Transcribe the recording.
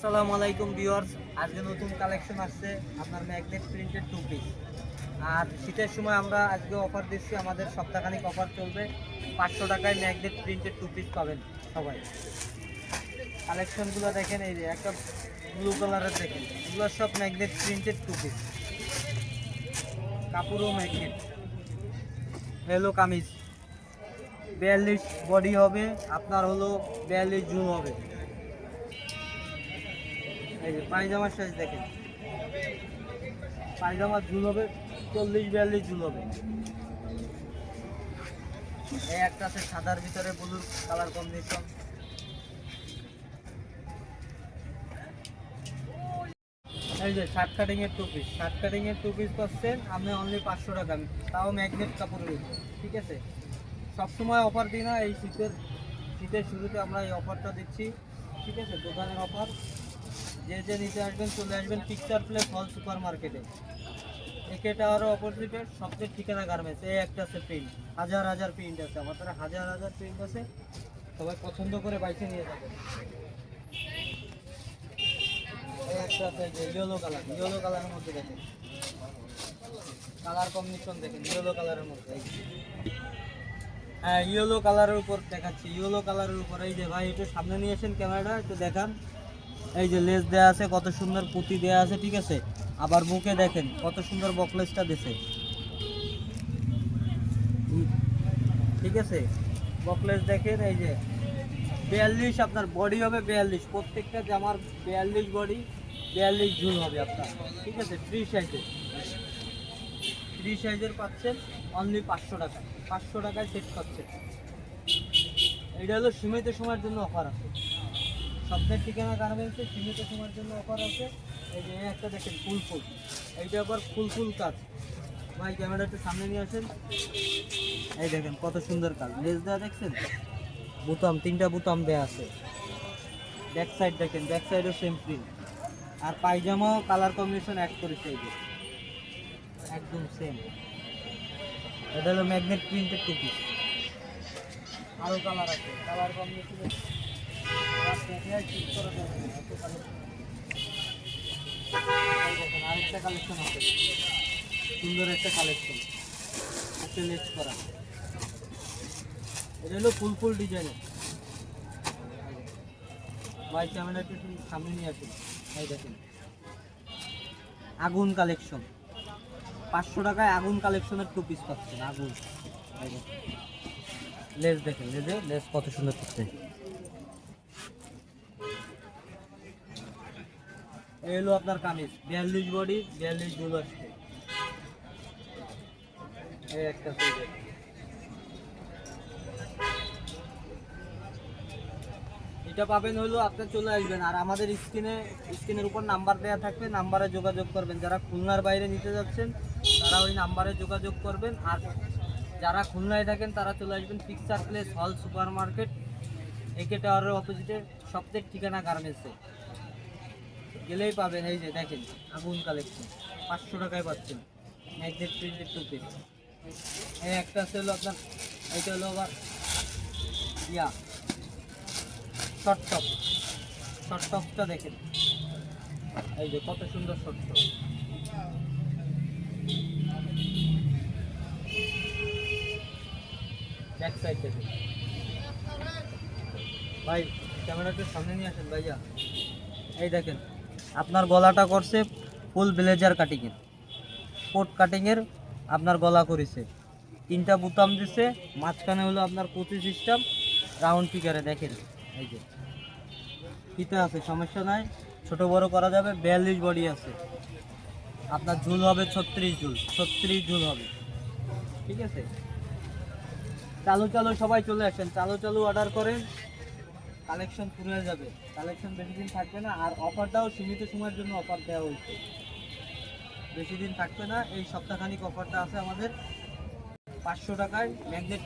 আসসালামু আলাইকুম ভিউয়ার্স, আজকে নতুন কালেকশন আসছে আপনার ম্যাগনেট প্রিন্টেড টু পিস। আর শীতের সময় আমরা আজকে অফার দিচ্ছি, আমাদের সপ্তাহখানিক অফার চলবে। 500 টাকায় ম্যাগনেট প্রিন্টেড টু পিস পাবেন সবাই। কালেকশনগুলো দেখেন, এই যে একটা ব্লু কালারের দেখেন, এগুলো সব ম্যাগনেট প্রিন্টেড টু পিস, কাপড়ও ম্যাগনেট। হলো কামিজ 42 বডি হবে, আপনার হলো 42 জুল হবে। এই যে পায়জামার সাইজ দেখেন, পায়জামার ঝুল হবে 40-42 ঝুল হবে। এই একটা আছে সাদার ভিতরে ব্লু কালার কম্বিনেশন। এই যে শার্ট কাটিং এর টু পিস, শার্ট কাটিং এর টু পিস পাচ্ছেন আপনি অনলি 500 টাকা, তাও ম্যাগনেট কাপড়ের উপর। ঠিক আছে, সবসময় অফার দিই না, এই শীতের শুরুতে আমরা এই অফারটা দিচ্ছি। ঠিক আছে, দোকানের অফার। যে যে নিতে আসবেন চলে আসবেন পিকচার প্লেস হল সুপার মার্কেটে, একে টাওয়ারের অপোজিটে সবচেয়ে ঠিকানা গার্মেন্টস। এই একটা আছে প্রিন্ট, হাজার হাজার প্রিন্ট আছে আমাদের, হাজার হাজার প্রিন্ট আছে, সবাই পছন্দ করে বাইকে নিয়ে যাবেন। এই একটা আছে যে ইয়েলো কালার, ইয়েলো কালারের মধ্যে দেখেন, কালার কম্বিনেশন দেখেন ইয়েলো কালারের মধ্যে। হ্যাঁ, ইয়েলো কালারের উপর দেখাচ্ছি, ইয়েলো কালারের উপর। এই যে ভাই একটু সামনে নিয়ে আসেন ক্যামেরাটা, একটু দেখান। এই যে লেস দেওয়া আছে, কত সুন্দর পুঁতি দেওয়া আছে। ঠিক আছে, আবার বুকে দেখেন কত সুন্দর বকলেসটা দিছে। ঠিক আছে, বকলেস দেখেন। এই যে 42 আপনার বডি হবে, 42 প্রত্যেকটা জামার 42 বডি, 42 ঝুল হবে আপনার। ঠিক আছে, থ্রি সাইজের পাচ্ছেন অনলি 500 টাকা। 500 টাকায় সেট পাচ্ছেন। এটা হলো সীমিত সময়ের জন্য অফার আছে, স্বপ্নের ঠিকানা গার্মেন্টসে সীমিত সময়ের জন্য অফার আছে। এই যে একটা দেখেন ফুল, এইটা আবার ফুল কাজ। ভাই ক্যামেরা একটু সামনে নিয়ে আসেন। এই দেখেন কত সুন্দর কাজ, লেস দেওয়া দেখছেন, বোতাম 3টা বোতাম দেওয়া আছে। ব্যাক সাইড দেখেন, ব্যাক সাইডও সেম প্রিন্ট। আর পায়জামাও কালার কম্বিনেশন অ্যাড করেছে, এই যে একদম সেম। এটা হলো ম্যাগনেট প্রিন্টের টু পিস। আরও কালার আছে, কালার কম্বিনেশন আরেকটা কালেকশন আছে, সুন্দর একটা কালেকশন, একটা লেস করা। এটা হলো ফুল ডিজাইনের। ভাই ক্যামেরাটা একটু সামনে নিয়ে আসুন। এই দেখেন আগুন কালেকশন, 500 টাকায় আগুন কালেকশনের টু পিস পাচ্ছেন। আগুন লেস দেখেন, লেস কত সুন্দর করছে। এই হলো আপনার কামিজ 42 বডি, 42 জুল আসছে। এই একটা সাইজের। এটা পাবেন হলো আপনার চলে আসবেন, আর আমাদের স্ক্রিনের উপর নাম্বার দেওয়া থাকবে, নাম্বারে যোগাযোগ করবেন। যারা খুলনার বাইরে নিতে যাচ্ছেন তারা ওই নাম্বারে যোগাযোগ করবেন, আর যারা খুলনায় থাকেন তারা চলে আসবেন পিকচার প্লেস হল সুপার মার্কেট, একে টাওয়ারের অপোজিটে সবচেয়ে ঠিকানা গার্মেন্টসে গেলেই পাবেন। এই যে দেখেন আগুন কালেকশন, 500 টাকায় পাচ্ছেন ম্যাগনেট প্রিন্টেড টু পিস। এই একটা আছে হলো আপনার, এইটা হলো আবার ইয়া শর্ট টপটা দেখেন, এই যে কত সুন্দর শর্ট টপ। ব্যাক সাইড দেখেন। ভাই ক্যামেরাটা সামনে নিয়ে আসেন ভাইয়া। এই দেখেন আপনার গলাটা করছে ফুল ব্লেজার কাটিংয়ের, কোট কাটিংয়ের আপনার গলা করেছে, 3টা বোতাম দিছে, মাঝখানে হলো আপনার কুচি সিস্টেম রাউন্ড ফিগারে দেখেন। এই যে ফিতে আছে, সমস্যা নাই, ছোট বড় করা যাবে। 42 বডি আছে, আপনার ঝুল হবে 36 ঝুল হবে। ঠিক আছে, চালু সবাই চলে আসেন, চালু অর্ডার করেন, কালেকশন পুরো হয়ে যাবে, কালেকশন বেশি দিন থাকবে না। আর অফারটাও সীমিত সময়ের জন্য অফার দেওয়া হয়েছে, বেশি দিন থাকবে না। এই সপ্তাহখানিক অফারটা আছে আমাদের 500 টাকায় ম্যাগনেট